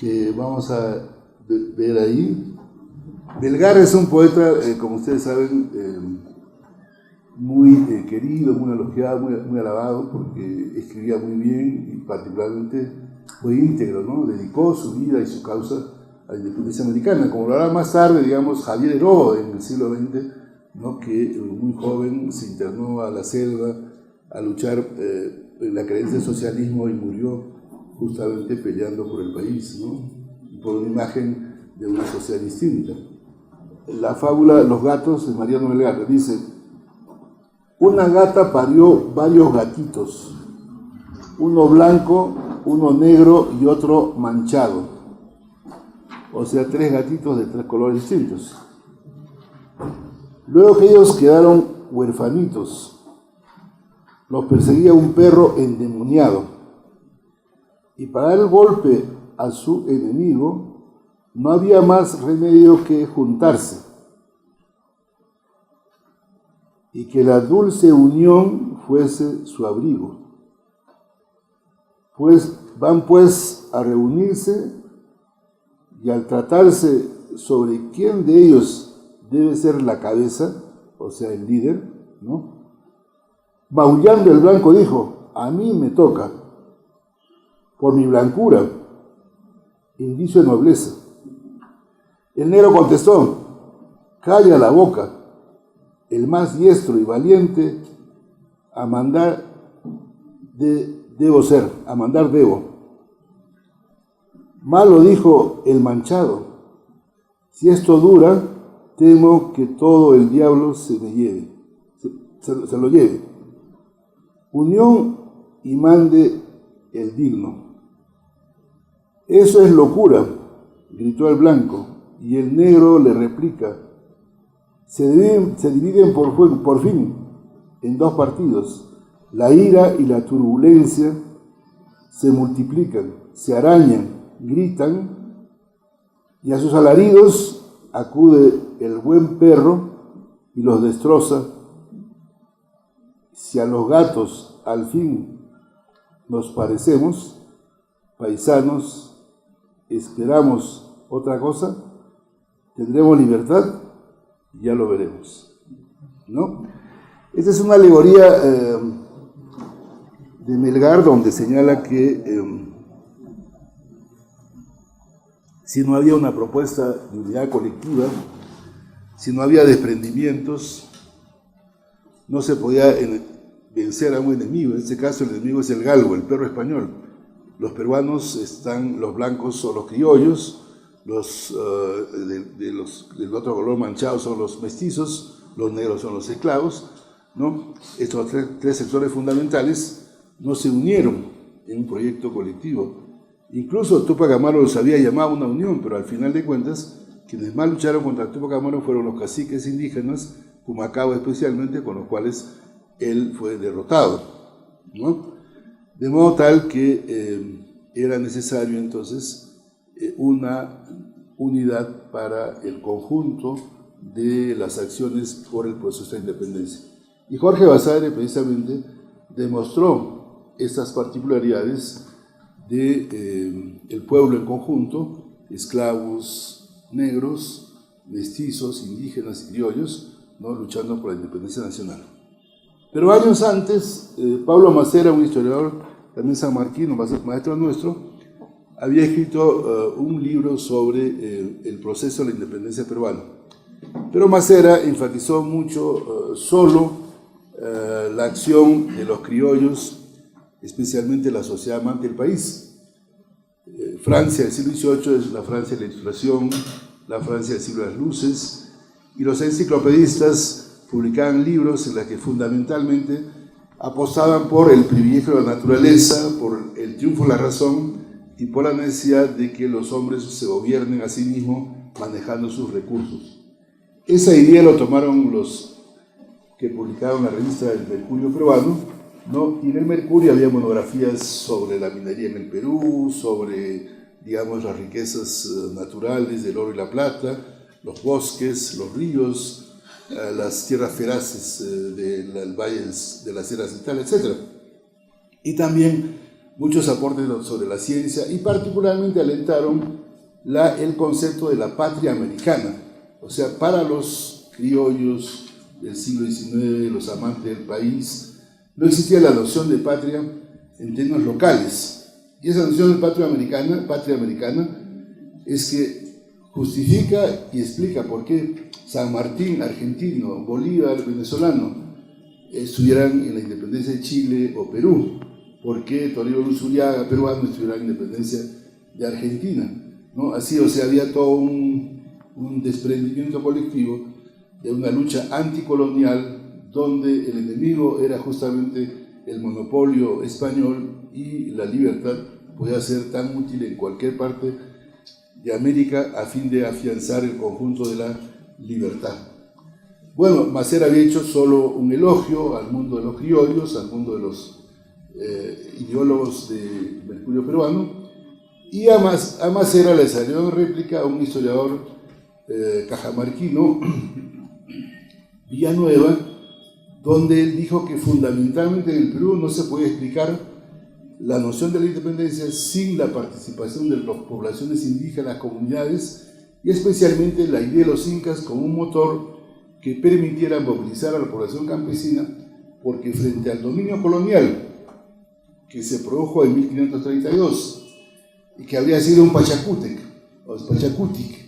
que vamos a ver ahí. Melgar es un poeta, como ustedes saben, muy querido, muy elogiado, muy alabado, porque escribía muy bien y particularmente muy íntegro, ¿no? Dedicó su vida y su causa a la independencia americana, como lo hará más tarde, digamos, Javier Heró en el siglo XX, ¿no? Que muy joven se internó a la selva a luchar en la creencia del socialismo y murió justamente peleando por el país, ¿no? Por una imagen de una sociedad distinta. La fábula Los gatos de Mariano Melgar dice: una gata parió varios gatitos, uno blanco, uno negro y otro manchado. O sea, 3 gatitos de 3 colores distintos. Luego que ellos quedaron huerfanitos, los perseguía un perro endemoniado. Y para dar el golpe a su enemigo, no había más remedio que juntarse. Y que la dulce unión fuese su abrigo. Van pues a reunirse, y al tratarse sobre quién de ellos debe ser la cabeza, o sea, el líder, ¿no? Maullando el blanco dijo: a mí me toca, por mi blancura, indicio de nobleza. El negro contestó: calla la boca, el más diestro y valiente, a mandar debo. Malo dijo el manchado: si esto dura, temo que todo el diablo se lo lleve. Unión y mande el digno. Eso es locura, gritó el blanco, y el negro le replica: se dividen por fin en 2 partidos. La ira y la turbulencia se multiplican, se arañan, gritan, y a sus alaridos acude el buen perro y los destroza. Si a los gatos al fin nos parecemos, paisanos, esperamos otra cosa, tendremos libertad, ya lo veremos, ¿no? Esta es una alegoría de Melgar, donde señala que si no había una propuesta de unidad colectiva, si no había desprendimientos, no se podía vencer a un enemigo. En este caso el enemigo es el galgo, el perro español. Los peruanos están, los blancos son los criollos, los del otro color manchado son los mestizos, los negros son los esclavos, ¿no? Estos 3 sectores fundamentales no se unieron en un proyecto colectivo. Incluso Túpac Amaru los había llamado a una unión, pero al final de cuentas, quienes más lucharon contra Túpac Amaru fueron los caciques indígenas, Humacao especialmente, con los cuales él fue derrotado, ¿no? De modo tal que era necesario entonces una unidad para el conjunto de las acciones por el proceso de independencia. Y Jorge Basadre precisamente demostró estas particularidades del pueblo en conjunto, esclavos negros, mestizos, indígenas y criollos, ¿no? Luchando por la independencia nacional. Pero años antes, Pablo Macera, un historiador también sanmarquino, maestro nuestro, había escrito un libro sobre el proceso de la independencia peruana. Pero Macera enfatizó mucho solo la acción de los criollos, especialmente la sociedad amante del país. Francia del siglo XVIII es la Francia de la Ilustración, la Francia del siglo de las luces, y los enciclopedistas publicaban libros en los que fundamentalmente apostaban por el privilegio de la naturaleza, por el triunfo de la razón y por la necesidad de que los hombres se gobiernen a sí mismos manejando sus recursos. Esa idea lo tomaron los que publicaron la revista del Mercurio peruano, ¿no? Y en el Mercurio había monografías sobre la minería en el Perú, sobre, digamos, las riquezas naturales del oro y la plata, los bosques, los ríos, las tierras feraces del valle de las Sierras y tal, etc. Y también muchos aportes sobre la ciencia y particularmente alentaron el concepto de la patria americana. O sea, para los criollos del siglo XIX, los amantes del país, no existía la noción de patria en términos locales. Y esa noción de patria americana, es que justifica y explica por qué San Martín, argentino, Bolívar, venezolano, estuvieran en la independencia de Chile o Perú, por qué Toribio Luzuriaga, peruano, estuviera en la independencia de Argentina, ¿no? Así, o sea, había todo un desprendimiento colectivo de una lucha anticolonial donde el enemigo era justamente el monopolio español y la libertad podía ser tan útil en cualquier parte de América a fin de afianzar el conjunto de la libertad. Bueno, Macera había hecho solo un elogio al mundo de los criollos, al mundo de los ideólogos de Mercurio peruano, y a Macera le salió en réplica a un historiador cajamarquino, Villanueva, donde él dijo que fundamentalmente en el Perú no se podía explicar la noción de la independencia sin la participación de las poblaciones indígenas, comunidades, y especialmente la idea de los incas como un motor que permitiera movilizar a la población campesina, porque frente al dominio colonial que se produjo en 1532 y que habría sido un Pachacútec,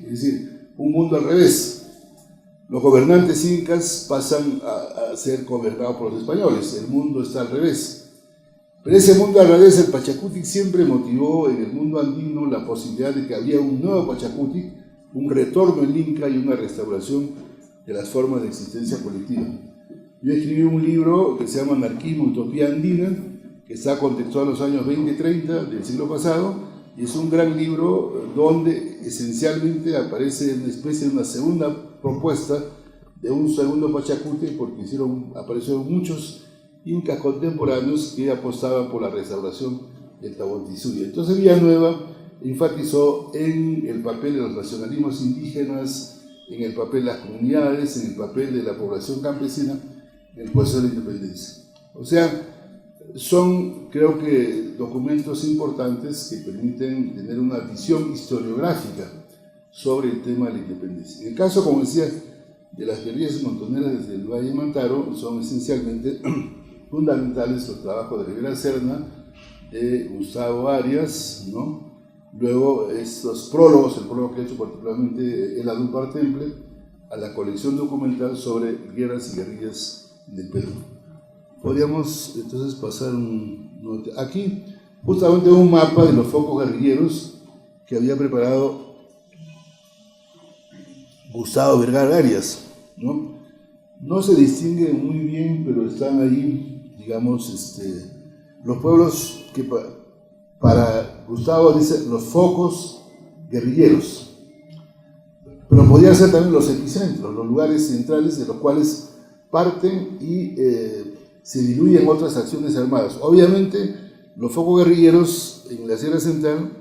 es decir, un mundo al revés, los gobernantes incas pasan a ser gobernados por los españoles, el mundo está al revés. Pero ese mundo al revés, el Pachacútec siempre motivó en el mundo andino la posibilidad de que había un nuevo Pachacútec, un retorno del Inca y una restauración de las formas de existencia colectiva. Yo escribí un libro que se llama Anarquismo, Utopía Andina, que está contextuado en los años 20 y 30 del siglo pasado, y es un gran libro donde esencialmente aparece una especie de una segunda propuesta de un segundo Pachacútec, porque aparecieron muchos incas contemporáneos que apostaban por la restauración del Tahuantinsuyo. Entonces Villanueva enfatizó en el papel de los nacionalismos indígenas, en el papel de las comunidades, en el papel de la población campesina en el proceso de la independencia. O sea, son, creo que, documentos importantes que permiten tener una visión historiográfica sobre el tema de la independencia. En el caso, como decía, de las guerrillas montoneras desde el Valle de Mantaro, son esencialmente fundamentales los trabajos de Rivera Serna, de Gustavo Arias, ¿no? Luego estos prólogos, el prólogo que ha hecho particularmente el Adúpar Temple, a la colección documental sobre guerras y guerrillas del Perú. Podríamos entonces pasar aquí justamente un mapa de los focos guerrilleros que había preparado Gustavo Vergara Arias, ¿no? No se distinguen muy bien, pero están ahí, digamos, los pueblos que para Gustavo dice los focos guerrilleros, pero podrían ser también los epicentros, los lugares centrales de los cuales parten y se diluyen otras acciones armadas. Obviamente, los focos guerrilleros en la Sierra Central,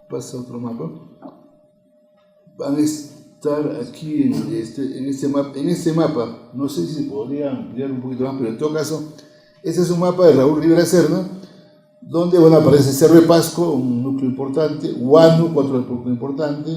pasa otro mapa, van a estar aquí en este mapa. No sé si se podría ampliar un poquito más, pero en todo caso, este es un mapa de Raúl Rivera Serna, donde aparece Cerro de Pasco, un núcleo importante, Huánuco, otro núcleo importante,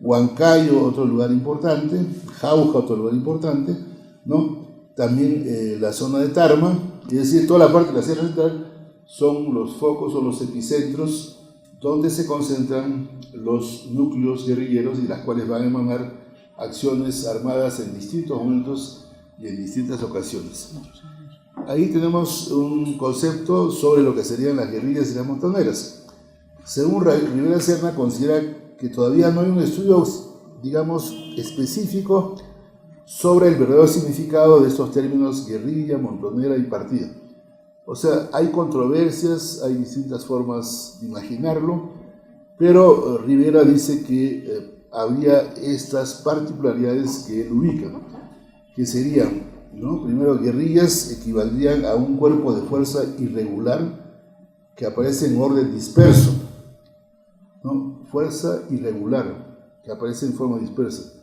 Huancayo, otro lugar importante, Jauja, otro lugar importante, ¿no? También la zona de Tarma, es decir, toda la parte de la Sierra Central son los focos o los epicentros donde se concentran los núcleos guerrilleros y las cuales van a emanar acciones armadas en distintos momentos y en distintas ocasiones. Ahí tenemos un concepto sobre lo que serían las guerrillas y las montoneras. Según Rivera Serna, considera que todavía no hay un estudio, digamos, específico sobre el verdadero significado de estos términos guerrilla, montonera y partida. O sea, hay controversias, hay distintas formas de imaginarlo, pero Rivera dice que habría estas particularidades que él ubica, que serían, ¿no? Primero, guerrillas equivaldrían a un cuerpo de fuerza irregular que aparece en orden disperso, ¿no? Fuerza irregular que aparece en forma dispersa.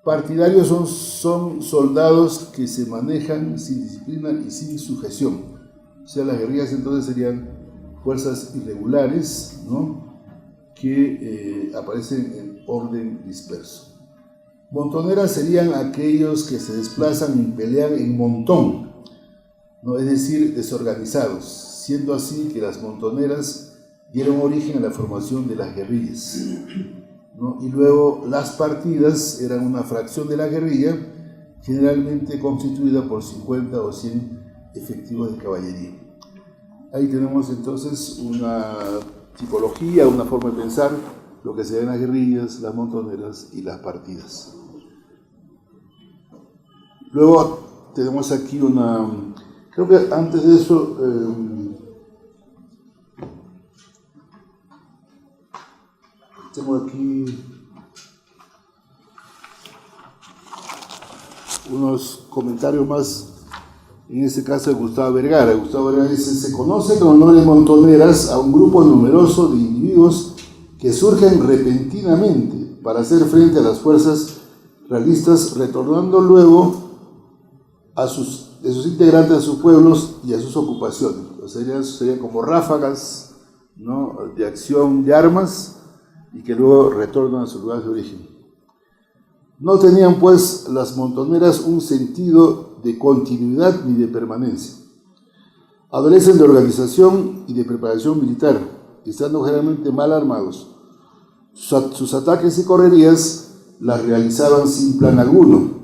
Partidarios son soldados que se manejan sin disciplina y sin sujeción. O sea, las guerrillas entonces serían fuerzas irregulares, ¿no?, que aparecen en orden disperso. Montoneras serían aquellos que se desplazan y pelean en montón, ¿no?, es decir, desorganizados, siendo así que las montoneras dieron origen a la formación de las guerrillas, ¿no? Y luego las partidas eran una fracción de la guerrilla, generalmente constituida por 50 o 100 efectivos de caballería. Ahí tenemos entonces una tipología, una forma de pensar lo que se ve en las guerrillas, las montoneras y las partidas. Luego tenemos aquí creo que antes de eso, tengo aquí unos comentarios más, en este caso de Gustavo Vergara. Gustavo Vergara dice: se conoce con el nombre de montoneras a un grupo numeroso de individuos que surgen repentinamente para hacer frente a las fuerzas realistas, retornando luego de sus integrantes a sus pueblos y a sus ocupaciones. O sea, serían como ráfagas, ¿no?, de acción de armas, y que luego retornan a sus lugares de origen. No tenían, pues, las montoneras un sentido de continuidad ni de permanencia. Adolecen de organización y de preparación militar, estando generalmente mal armados. Sus ataques y correrías las realizaban sin plan alguno,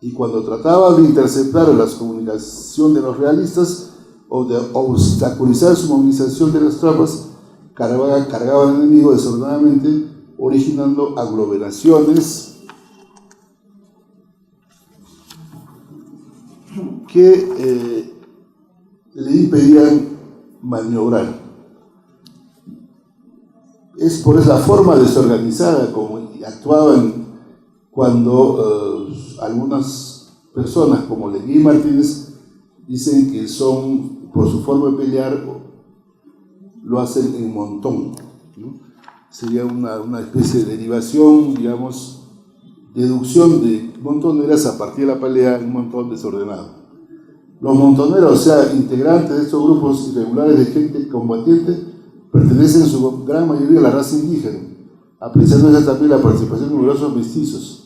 y cuando trataban de interceptar la comunicación de los realistas o de obstaculizar su movilización de las tropas, cargaban al enemigo desordenadamente, originando aglomeraciones que le impedían maniobrar. Es por esa forma desorganizada como actuaban cuando algunas personas, como Leguía y Martínez, dicen que son, por su forma de pelear, lo hacen en montón, ¿no? Sería una especie de derivación, digamos, deducción de montoneras a partir de la pelea en un montón desordenado. Los montoneros, o sea, integrantes de estos grupos irregulares de gente combatiente, pertenecen en su gran mayoría a la raza indígena, apreciándose también la participación de numerosos mestizos,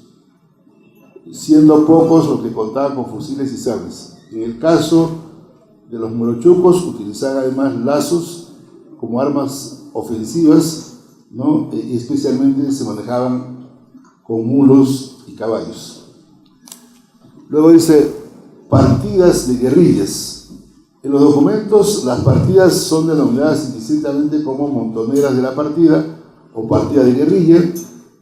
siendo pocos los que contaban con fusiles y sables. En el caso de los morochucos, utilizaban además lazos como armas ofensivas, ¿no?, y especialmente se manejaban con mulos y caballos. Luego dice: partidas de guerrillas. En los documentos, las partidas son denominadas indistintamente como montoneras de la partida o partida de guerrilla,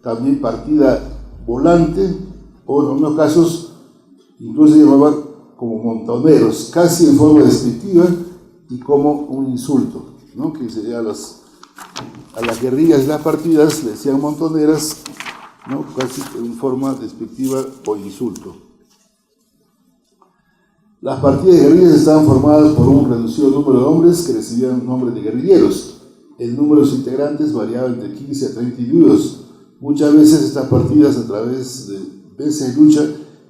también partida volante, o en algunos casos incluso se llamaban como montoneros, casi en forma despectiva y como un insulto, ¿no?, que sería a las guerrillas y las partidas le decían montoneras, ¿no?, casi en forma despectiva o insulto. Las partidas de guerrillas estaban formadas por un reducido número de hombres que recibían nombre de guerrilleros. El número de sus integrantes variaba entre 15 a 30 individuos. Muchas veces estas partidas, a través de meses de lucha,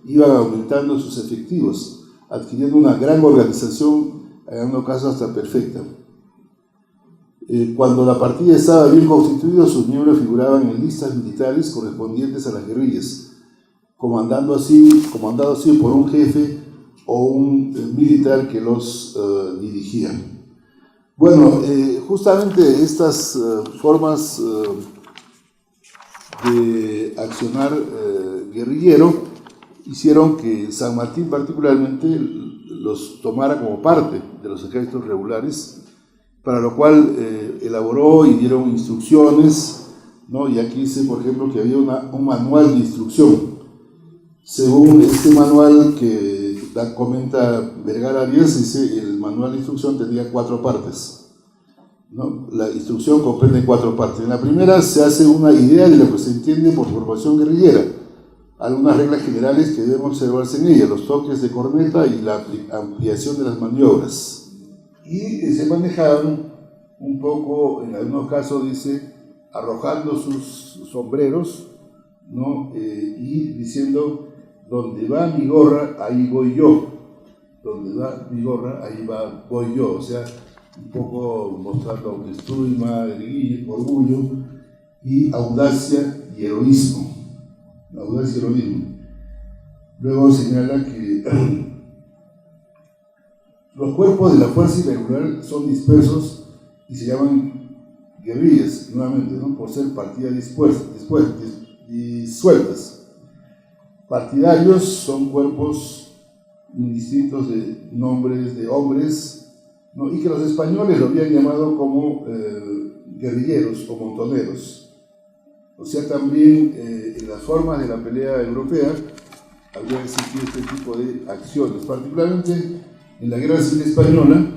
iban aumentando sus efectivos, adquiriendo una gran organización, en algunos casos hasta perfecta. Cuando la partida estaba bien constituida, sus miembros figuraban en listas militares correspondientes a las guerrillas, comandado así por un jefe o un militar que los dirigía. Bueno, justamente estas formas de accionar guerrillero hicieron que San Martín particularmente los tomara como parte de los ejércitos regulares, para lo cual elaboró y dieron instrucciones, ¿no? Y aquí dice, por ejemplo, que había un manual de instrucción. Según este manual que comenta Vergara Arias, dice, el manual de instrucción tenía 4 partes, ¿no? La instrucción comprende 4 partes. En la primera se hace una idea de lo que se entiende por formación guerrillera, algunas reglas generales que deben observarse en ella, los toques de corneta y la ampliación de las maniobras. Y se manejaban un poco, en algunos casos dice, arrojando sus sombreros, ¿no? Y diciendo: donde va mi gorra, ahí voy yo. Donde va mi gorra, ahí voy yo. O sea, un poco mostrando autoestima, orgullo y audacia y heroísmo. Audacia y heroísmo. Luego señala que los cuerpos de la fuerza irregular son dispersos y se llaman guerrillas, nuevamente, ¿no? Por ser partidas disueltas. Partidarios son cuerpos indistintos de nombres de hombres, ¿no? Y que los españoles lo habían llamado como guerrilleros o montoneros. O sea, también en las formas de la pelea europea había existido este tipo de acciones, particularmente en la Guerra Civil Española.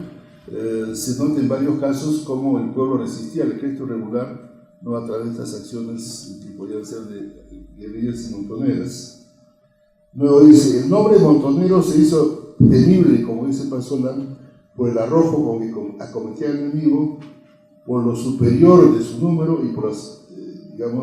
Se nota en varios casos cómo el pueblo resistía al ejército regular, no a través de estas acciones que podían ser de guerrillas y montoneras. Luego dice, el nombre montonero se hizo temible, como dice Pazolán, por el arrojo con que acometía al enemigo, por lo superior de su número y por las, digamos,